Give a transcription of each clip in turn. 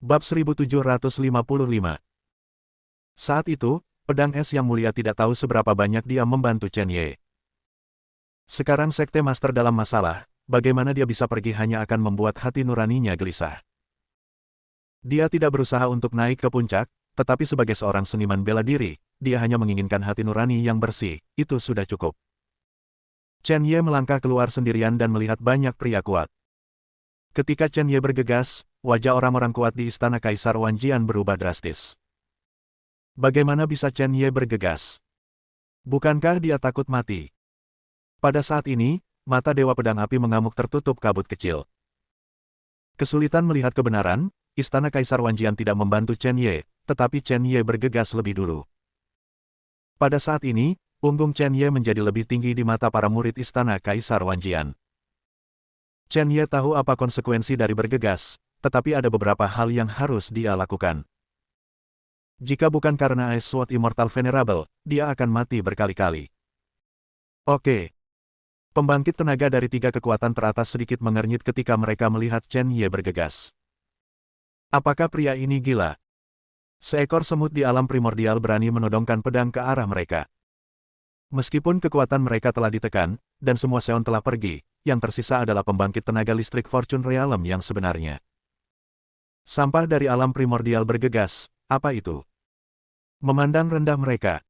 Bab 1755. Saat itu, pedang es yang mulia tidak tahu seberapa banyak dia membantu Chen Ye. Sekarang Sekte Master dalam masalah, bagaimana dia bisa pergi hanya akan membuat hati nuraninya gelisah. Dia tidak berusaha untuk naik ke puncak, tetapi sebagai seorang seniman bela diri, dia hanya menginginkan hati nurani yang bersih, itu sudah cukup. Chen Ye melangkah keluar sendirian dan melihat banyak pria kuat. Ketika Chen Ye bergegas, wajah orang-orang kuat di istana Kaisar Wanjian berubah drastis. Bagaimana bisa Chen Ye bergegas? Bukankah dia takut mati? Pada saat ini, mata Dewa Pedang Api mengamuk tertutup kabut kecil. Kesulitan melihat kebenaran, istana Kaisar Wanjian tidak membantu Chen Ye, tetapi Chen Ye bergegas lebih dulu. Pada saat ini, punggung Chen Ye menjadi lebih tinggi di mata para murid istana Kaisar Wanjian. Chen Ye tahu apa konsekuensi dari bergegas, tetapi ada beberapa hal yang harus dia lakukan. Jika bukan karena Ice Sword Immortal Venerable, dia akan mati berkali-kali. Oke. Pembangkit tenaga dari 3 kekuatan teratas sedikit mengernyit ketika mereka melihat Chen Ye bergegas. Apakah pria ini gila? Seekor semut di alam primordial berani menodongkan pedang ke arah mereka. Meskipun kekuatan mereka telah ditekan, dan semua Seon telah pergi, yang tersisa adalah pembangkit tenaga listrik Fortune Realm yang sebenarnya. Sampah dari alam primordial bergegas, apa itu? Memandang rendah mereka.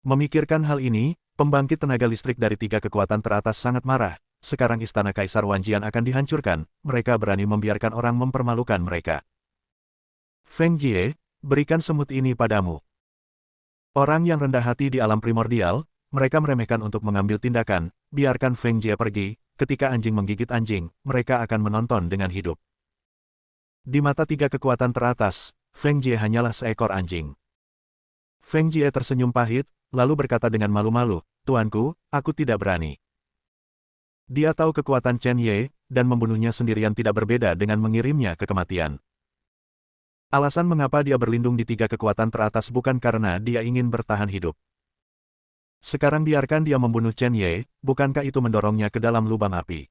Memikirkan hal ini, pembangkit tenaga listrik dari 3 kekuatan teratas sangat marah. Sekarang istana Kaisar Wanjian akan dihancurkan, mereka berani membiarkan orang mempermalukan mereka. Feng Jie, berikan semut ini padamu. Orang yang rendah hati di alam primordial, mereka meremehkan untuk mengambil tindakan, biarkan Feng Jie pergi, ketika anjing menggigit anjing, mereka akan menonton dengan hidup. Di mata 3 kekuatan teratas, Feng Jie hanyalah seekor anjing. Feng Jie tersenyum pahit, lalu berkata dengan malu-malu, "Tuanku, aku tidak berani." Dia tahu kekuatan Chen Ye, dan membunuhnya sendirian tidak berbeda dengan mengirimnya ke kematian. Alasan mengapa dia berlindung di 3 kekuatan teratas bukan karena dia ingin bertahan hidup. Sekarang biarkan dia membunuh Chen Ye, bukankah itu mendorongnya ke dalam lubang api?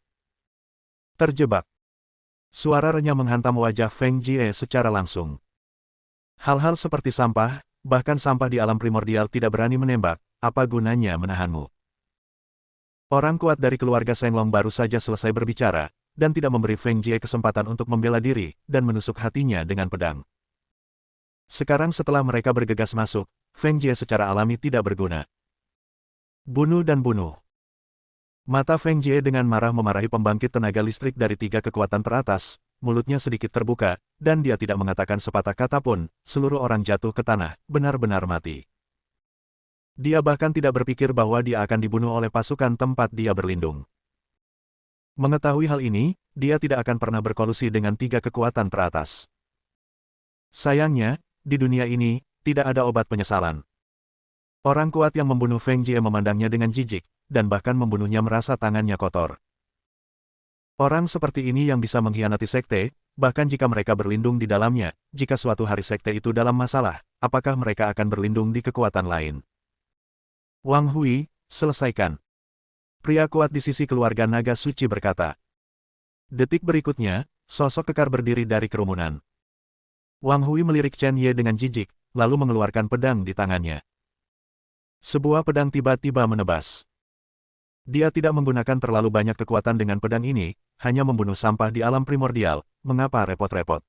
Terjebak. Suara renyah menghantam wajah Feng Jie secara langsung. Hal-hal seperti sampah, bahkan sampah di alam primordial tidak berani menembak, apa gunanya menahanmu? Orang kuat dari keluarga Shenglong baru saja selesai berbicara, dan tidak memberi Feng Jie kesempatan untuk membela diri, dan menusuk hatinya dengan pedang. Sekarang setelah mereka bergegas masuk, Feng Jie secara alami tidak berguna. Bunuh dan bunuh. Mata Feng Jie dengan marah memarahi pembangkit tenaga listrik dari 3 kekuatan teratas, mulutnya sedikit terbuka, dan dia tidak mengatakan sepatah kata pun, seluruh orang jatuh ke tanah, benar-benar mati. Dia bahkan tidak berpikir bahwa dia akan dibunuh oleh pasukan tempat dia berlindung. Mengetahui hal ini, dia tidak akan pernah berkolusi dengan 3 kekuatan teratas. Sayangnya, di dunia ini, tidak ada obat penyesalan. Orang kuat yang membunuh Feng Jie memandangnya dengan jijik, dan bahkan membunuhnya merasa tangannya kotor. Orang seperti ini yang bisa mengkhianati sekte, bahkan jika mereka berlindung di dalamnya, jika suatu hari sekte itu dalam masalah, apakah mereka akan berlindung di kekuatan lain? Wang Hui, selesaikan. Pria kuat di sisi keluarga naga suci berkata. Detik berikutnya, sosok kekar berdiri dari kerumunan. Wang Hui melirik Chen Ye dengan jijik, lalu mengeluarkan pedang di tangannya. Sebuah pedang tiba-tiba menebas. Dia tidak menggunakan terlalu banyak kekuatan dengan pedang ini, hanya membunuh sampah di alam primordial, mengapa repot-repot.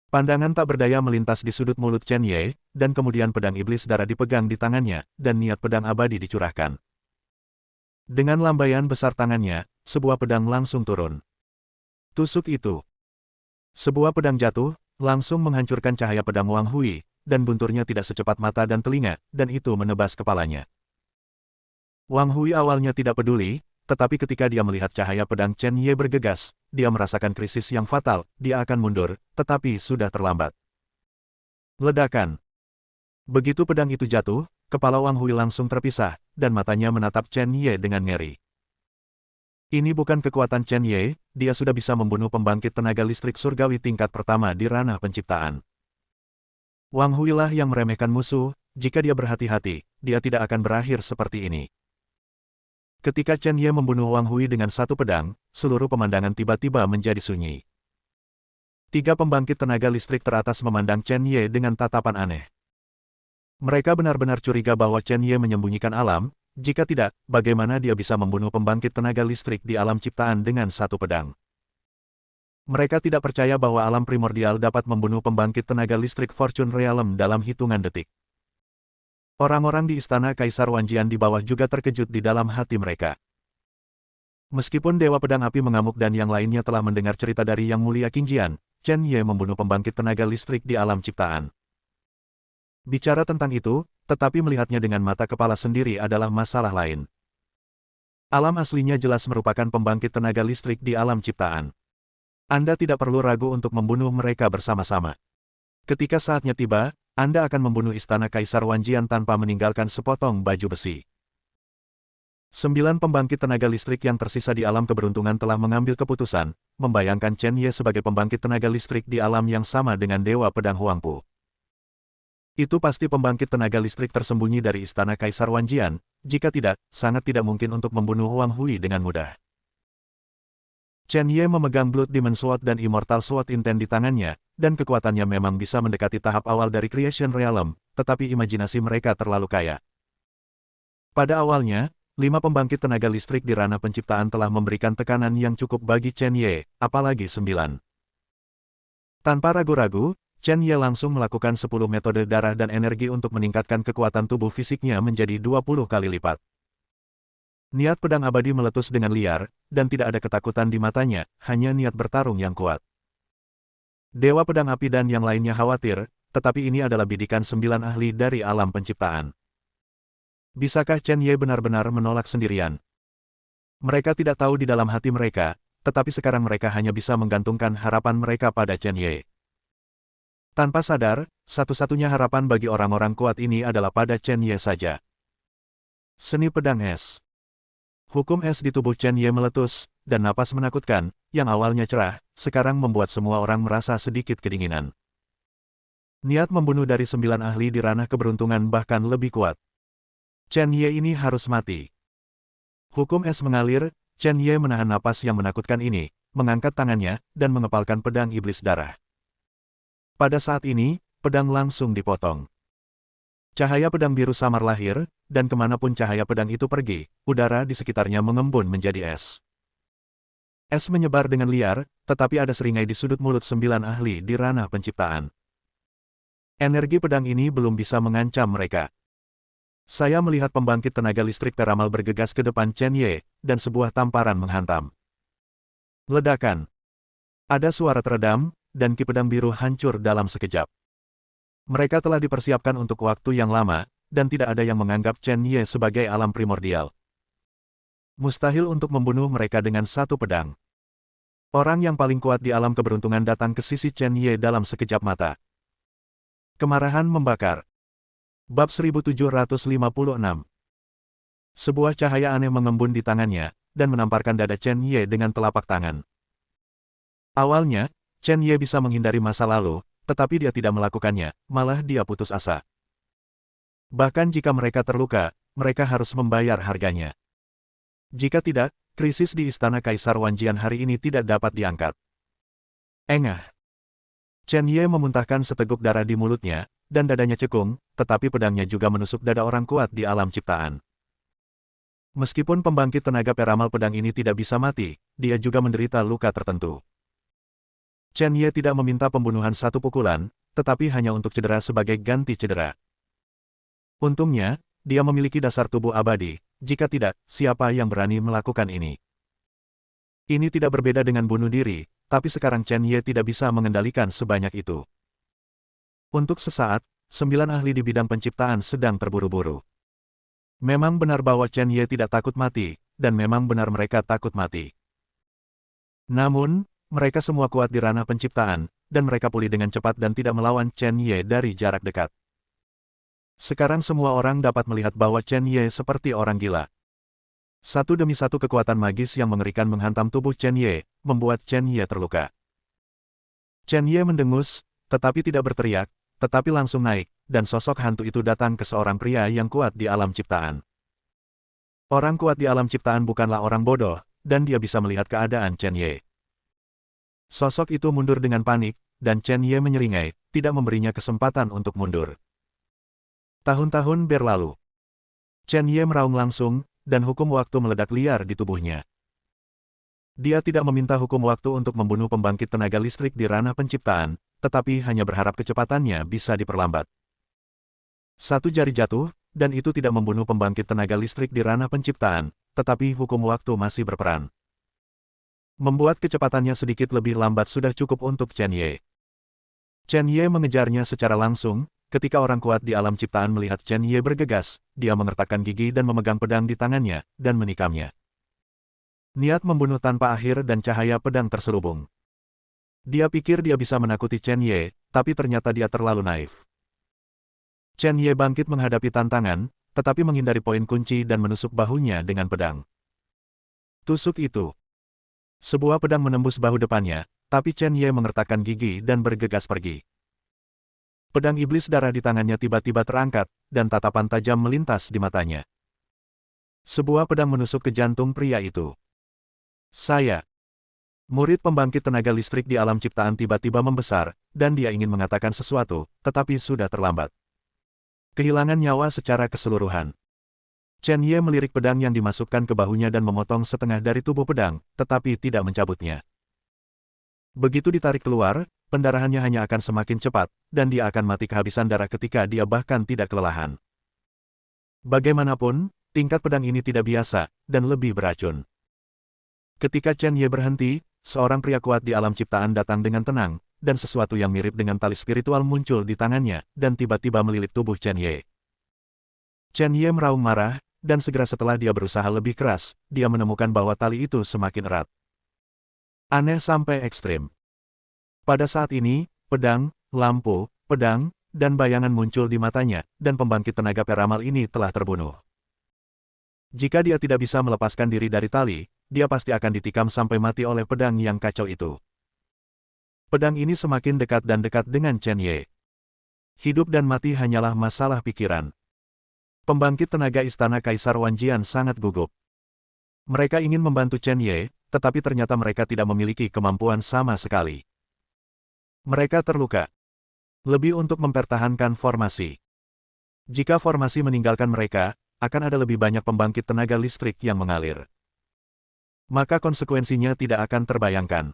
Pandangan tak berdaya melintas di sudut mulut Chen Ye, dan kemudian pedang iblis darah dipegang di tangannya, dan niat pedang abadi dicurahkan. Dengan lambaian besar tangannya, sebuah pedang langsung turun. Tusuk itu. Sebuah pedang jatuh, langsung menghancurkan cahaya pedang Wang Hui, dan bunturnya tidak secepat mata dan telinga, dan itu menebas kepalanya. Wang Hui awalnya tidak peduli, tetapi ketika dia melihat cahaya pedang Chen Ye bergegas, dia merasakan krisis yang fatal, dia akan mundur, tetapi sudah terlambat. Ledakan. Begitu pedang itu jatuh, kepala Wang Hui langsung terpisah, dan matanya menatap Chen Ye dengan ngeri. Ini bukan kekuatan Chen Ye, dia sudah bisa membunuh pembangkit tenaga listrik surgawi tingkat pertama di ranah penciptaan. Wang Hui lah yang meremehkan musuh, jika dia berhati-hati, dia tidak akan berakhir seperti ini. Ketika Chen Ye membunuh Wang Hui dengan satu pedang, seluruh pemandangan tiba-tiba menjadi sunyi. Tiga pembangkit tenaga listrik teratas memandang Chen Ye dengan tatapan aneh. Mereka benar-benar curiga bahwa Chen Ye menyembunyikan alam, jika tidak, bagaimana dia bisa membunuh pembangkit tenaga listrik di alam ciptaan dengan satu pedang. Mereka tidak percaya bahwa alam primordial dapat membunuh pembangkit tenaga listrik Fortune Realm dalam hitungan detik. Orang-orang di istana Kaisar Wanjian di bawah juga terkejut di dalam hati mereka. Meskipun Dewa Pedang Api mengamuk dan yang lainnya telah mendengar cerita dari Yang Mulia Qingjian, Chen Ye membunuh pembangkit tenaga listrik di alam ciptaan. Bicara tentang itu, tetapi melihatnya dengan mata kepala sendiri adalah masalah lain. Alam aslinya jelas merupakan pembangkit tenaga listrik di alam ciptaan. Anda tidak perlu ragu untuk membunuh mereka bersama-sama. Ketika saatnya tiba, Anda akan membunuh istana Kaisar Wanjian tanpa meninggalkan sepotong baju besi. 9 pembangkit tenaga listrik yang tersisa di alam keberuntungan telah mengambil keputusan, membayangkan Chen Ye sebagai pembangkit tenaga listrik di alam yang sama dengan Dewa Pedang Huangpu. Itu pasti pembangkit tenaga listrik tersembunyi dari istana Kaisar Wanjian, jika tidak, sangat tidak mungkin untuk membunuh Wang Hui dengan mudah. Chen Ye memegang Blood Demon Sword dan Immortal Sword Intent di tangannya, dan kekuatannya memang bisa mendekati tahap awal dari Creation Realm, tetapi imajinasi mereka terlalu kaya. Pada awalnya, 5 pembangkit tenaga listrik di ranah penciptaan telah memberikan tekanan yang cukup bagi Chen Ye, apalagi 9. Tanpa ragu-ragu, Chen Ye langsung melakukan 10 metode darah dan energi untuk meningkatkan kekuatan tubuh fisiknya menjadi 20 kali lipat. Niat pedang abadi meletus dengan liar, dan tidak ada ketakutan di matanya, hanya niat bertarung yang kuat. Dewa Pedang Api dan yang lainnya khawatir, tetapi ini adalah bidikan 9 ahli dari alam penciptaan. Bisakah Chen Ye benar-benar menolak sendirian? Mereka tidak tahu di dalam hati mereka, tetapi sekarang mereka hanya bisa menggantungkan harapan mereka pada Chen Ye. Tanpa sadar, satu-satunya harapan bagi orang-orang kuat ini adalah pada Chen Ye saja. Seni Pedang Es. Hukum es di tubuh Chen Ye meletus, dan napas menakutkan, yang awalnya cerah, sekarang membuat semua orang merasa sedikit kedinginan. Niat membunuh dari 9 ahli di ranah keberuntungan bahkan lebih kuat. Chen Ye ini harus mati. Hukum es mengalir, Chen Ye menahan napas yang menakutkan ini, mengangkat tangannya, dan mengepalkan pedang iblis darah. Pada saat ini, pedang langsung dipotong. Cahaya pedang biru samar lahir, dan kemanapun cahaya pedang itu pergi, udara di sekitarnya mengembun menjadi es. Es menyebar dengan liar, tetapi ada seringai di sudut mulut 9 ahli di ranah penciptaan. Energi pedang ini belum bisa mengancam mereka. Saya melihat pembangkit tenaga listrik peramal bergegas ke depan Chen Ye, dan sebuah tamparan menghantam. Ledakan. Ada suara teredam, dan ki pedang biru hancur dalam sekejap. Mereka telah dipersiapkan untuk waktu yang lama, dan tidak ada yang menganggap Chen Ye sebagai alam primordial. Mustahil untuk membunuh mereka dengan satu pedang. Orang yang paling kuat di alam keberuntungan datang ke sisi Chen Ye dalam sekejap mata. Kemarahan membakar. Bab 1756. Sebuah cahaya aneh mengembun di tangannya, dan menamparkan dada Chen Ye dengan telapak tangan. Awalnya, Chen Ye bisa menghindari masa lalu, tetapi dia tidak melakukannya, malah dia putus asa. Bahkan jika mereka terluka, mereka harus membayar harganya. Jika tidak, krisis di Istana Kaisar Wanjian hari ini tidak dapat diangkat. Engah. Chen Ye memuntahkan seteguk darah di mulutnya, dan dadanya cekung, tetapi pedangnya juga menusuk dada orang kuat di alam ciptaan. Meskipun pembangkit tenaga peramal pedang ini tidak bisa mati, dia juga menderita luka tertentu. Chen Ye tidak meminta pembunuhan satu pukulan, tetapi hanya untuk cedera sebagai ganti cedera. Untungnya, dia memiliki dasar tubuh abadi, jika tidak, siapa yang berani melakukan ini? Ini tidak berbeda dengan bunuh diri, tapi sekarang Chen Ye tidak bisa mengendalikan sebanyak itu. Untuk sesaat, 9 ahli di bidang penciptaan sedang terburu-buru. Memang benar bahwa Chen Ye tidak takut mati, dan memang benar mereka takut mati. Namun, mereka semua kuat di ranah penciptaan, dan mereka pulih dengan cepat dan tidak melawan Chen Ye dari jarak dekat. Sekarang semua orang dapat melihat bahwa Chen Ye seperti orang gila. Satu demi satu kekuatan magis yang mengerikan menghantam tubuh Chen Ye, membuat Chen Ye terluka. Chen Ye mendengus, tetapi tidak berteriak, tetapi langsung naik, dan sosok hantu itu datang ke seorang pria yang kuat di alam ciptaan. Orang kuat di alam ciptaan bukanlah orang bodoh, dan dia bisa melihat keadaan Chen Ye. Sosok itu mundur dengan panik, dan Chen Ye menyeringai, tidak memberinya kesempatan untuk mundur. Tahun-tahun berlalu. Chen Ye meraung langsung, dan hukum waktu meledak liar di tubuhnya. Dia tidak meminta hukum waktu untuk membunuh pembangkit tenaga listrik di ranah penciptaan, tetapi hanya berharap kecepatannya bisa diperlambat. Satu jari jatuh, dan itu tidak membunuh pembangkit tenaga listrik di ranah penciptaan, tetapi hukum waktu masih berperan. Membuat kecepatannya sedikit lebih lambat sudah cukup untuk Chen Ye. Chen Ye mengejarnya secara langsung. Ketika orang kuat di alam ciptaan melihat Chen Ye bergegas, dia mengertakkan gigi dan memegang pedang di tangannya, dan menikamnya. Niat membunuh tanpa akhir dan cahaya pedang terselubung. Dia pikir dia bisa menakuti Chen Ye, tapi ternyata dia terlalu naif. Chen Ye bangkit menghadapi tantangan, tetapi menghindari poin kunci dan menusuk bahunya dengan pedang. Tusuk itu. Sebuah pedang menembus bahu depannya, tapi Chen Ye mengertakkan gigi dan bergegas pergi. Pedang iblis darah di tangannya tiba-tiba terangkat, dan tatapan tajam melintas di matanya. Sebuah pedang menusuk ke jantung pria itu. Saya. Murid pembangkit tenaga listrik di alam ciptaan tiba-tiba membesar, dan dia ingin mengatakan sesuatu, tetapi sudah terlambat. Kehilangan nyawa secara keseluruhan. Chen Ye melirik pedang yang dimasukkan ke bahunya dan memotong setengah dari tubuh pedang, tetapi tidak mencabutnya. Begitu ditarik keluar, pendarahannya hanya akan semakin cepat, dan dia akan mati kehabisan darah ketika dia bahkan tidak kelelahan. Bagaimanapun, tingkat pedang ini tidak biasa, dan lebih beracun. Ketika Chen Ye berhenti, seorang pria kuat di alam ciptaan datang dengan tenang, dan sesuatu yang mirip dengan tali spiritual muncul di tangannya, dan tiba-tiba melilit tubuh Chen Ye. Chen Ye meraung marah, dan segera setelah dia berusaha lebih keras, dia menemukan bahwa tali itu semakin erat. Aneh sampai ekstrim. Pada saat ini, pedang, lampu, pedang, dan bayangan muncul di matanya, dan pembangkit tenaga peramal ini telah terbunuh. Jika dia tidak bisa melepaskan diri dari tali, dia pasti akan ditikam sampai mati oleh pedang yang kacau itu. Pedang ini semakin dekat dan dekat dengan Chen Ye. Hidup dan mati hanyalah masalah pikiran. Pembangkit tenaga istana Kaisar Wanjian sangat gugup. Mereka ingin membantu Chen Ye, tetapi ternyata mereka tidak memiliki kemampuan sama sekali. Mereka terluka. Lebih untuk mempertahankan formasi. Jika formasi meninggalkan mereka, akan ada lebih banyak pembangkit tenaga listrik yang mengalir. Maka konsekuensinya tidak akan terbayangkan.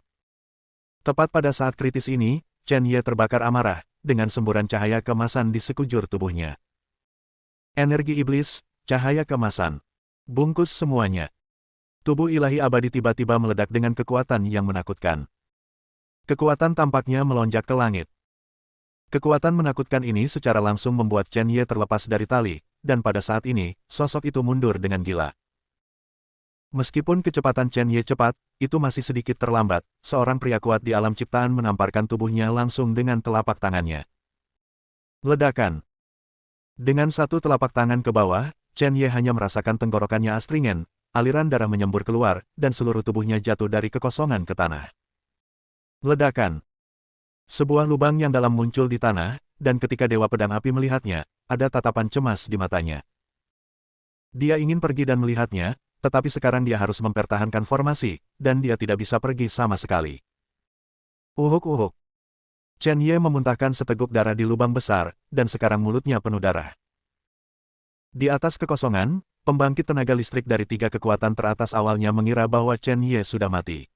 Tepat pada saat kritis ini, Chen Ye terbakar amarah, dengan semburan cahaya keemasan di sekujur tubuhnya. Energi iblis, cahaya keemasan. Bungkus semuanya. Tubuh ilahi abadi tiba-tiba meledak dengan kekuatan yang menakutkan. Kekuatan tampaknya melonjak ke langit. Kekuatan menakutkan ini secara langsung membuat Chen Ye terlepas dari tali, dan pada saat ini, sosok itu mundur dengan gila. Meskipun kecepatan Chen Ye cepat, itu masih sedikit terlambat. Seorang pria kuat di alam ciptaan menamparkan tubuhnya langsung dengan telapak tangannya. Ledakan. Dengan satu telapak tangan ke bawah, Chen Ye hanya merasakan tenggorokannya astringen, aliran darah menyembur keluar, dan seluruh tubuhnya jatuh dari kekosongan ke tanah. Ledakan. Sebuah lubang yang dalam muncul di tanah, dan ketika Dewa Pedang Api melihatnya, ada tatapan cemas di matanya. Dia ingin pergi dan melihatnya, tetapi sekarang dia harus mempertahankan formasi, dan dia tidak bisa pergi sama sekali. Uhuk-uhuk. Chen Ye memuntahkan seteguk darah di lubang besar, dan sekarang mulutnya penuh darah. Di atas kekosongan, pembangkit tenaga listrik dari 3 kekuatan teratas awalnya mengira bahwa Chen Ye sudah mati.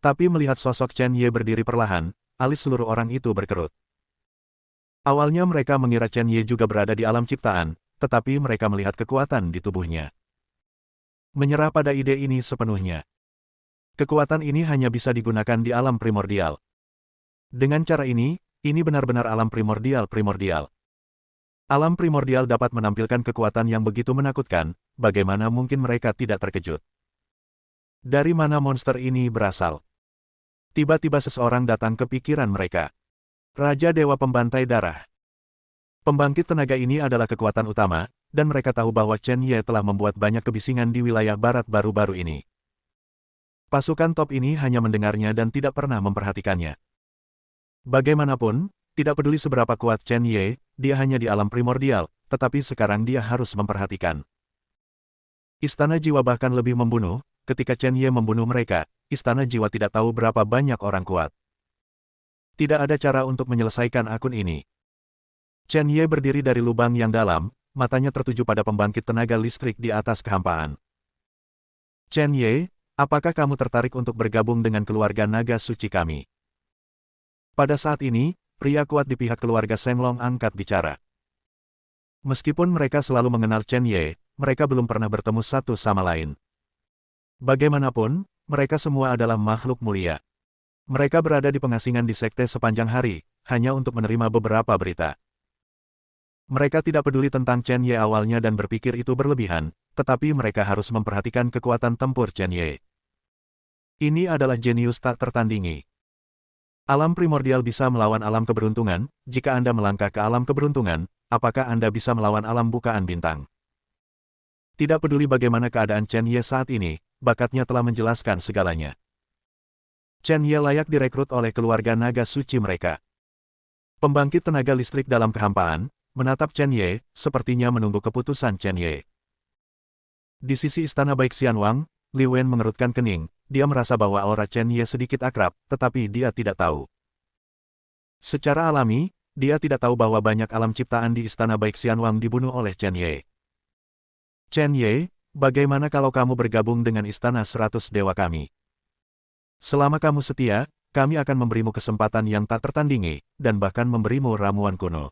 Tapi melihat sosok Chen Ye berdiri perlahan, alis seluruh orang itu berkerut. Awalnya mereka mengira Chen Ye juga berada di alam ciptaan, tetapi mereka melihat kekuatan di tubuhnya. Menyerah pada ide ini sepenuhnya. Kekuatan ini hanya bisa digunakan di alam primordial. Dengan cara ini benar-benar alam primordial. Alam primordial dapat menampilkan kekuatan yang begitu menakutkan, bagaimana mungkin mereka tidak terkejut? Dari mana monster ini berasal? Tiba-tiba seseorang datang ke pikiran mereka. Raja Dewa Pembantai Darah. Pembangkit tenaga ini adalah kekuatan utama, dan mereka tahu bahwa Chen Ye telah membuat banyak kebisingan di wilayah barat baru-baru ini. Pasukan top ini hanya mendengarnya dan tidak pernah memperhatikannya. Bagaimanapun, tidak peduli seberapa kuat Chen Ye, dia hanya di alam primordial, tetapi sekarang dia harus memperhatikan. Istana Jiwa bahkan lebih membunuh, ketika Chen Ye membunuh mereka, Istana Jiwa tidak tahu berapa banyak orang kuat. Tidak ada cara untuk menyelesaikan akun ini. Chen Ye berdiri dari lubang yang dalam, matanya tertuju pada pembangkit tenaga listrik di atas kehampaan. Chen Ye, apakah kamu tertarik untuk bergabung dengan keluarga naga suci kami? Pada saat ini, pria kuat di pihak keluarga Shenglong angkat bicara. Meskipun mereka selalu mengenal Chen Ye, mereka belum pernah bertemu satu sama lain. Bagaimanapun, mereka semua adalah makhluk mulia. Mereka berada di pengasingan di sekte sepanjang hari, hanya untuk menerima beberapa berita. Mereka tidak peduli tentang Chen Ye awalnya dan berpikir itu berlebihan, tetapi mereka harus memperhatikan kekuatan tempur Chen Ye. Ini adalah jenius tak tertandingi. Alam primordial bisa melawan alam keberuntungan. Jika Anda melangkah ke alam keberuntungan, apakah Anda bisa melawan alam bukaan bintang? Tidak peduli bagaimana keadaan Chen Ye saat ini, bakatnya telah menjelaskan segalanya. Chen Ye layak direkrut oleh keluarga naga suci mereka. Pembangkit tenaga listrik dalam kehampaan, menatap Chen Ye, sepertinya menunggu keputusan Chen Ye. Di sisi istana baik Xianwang, Li Wen mengerutkan kening, dia merasa bahwa aura Chen Ye sedikit akrab, tetapi dia tidak tahu. Secara alami, dia tidak tahu bahwa banyak alam ciptaan di istana baik Xianwang dibunuh oleh Chen Ye. Chen Ye, bagaimana kalau kamu bergabung dengan istana 100 dewa kami? Selama kamu setia, kami akan memberimu kesempatan yang tak tertandingi, dan bahkan memberimu ramuan kuno.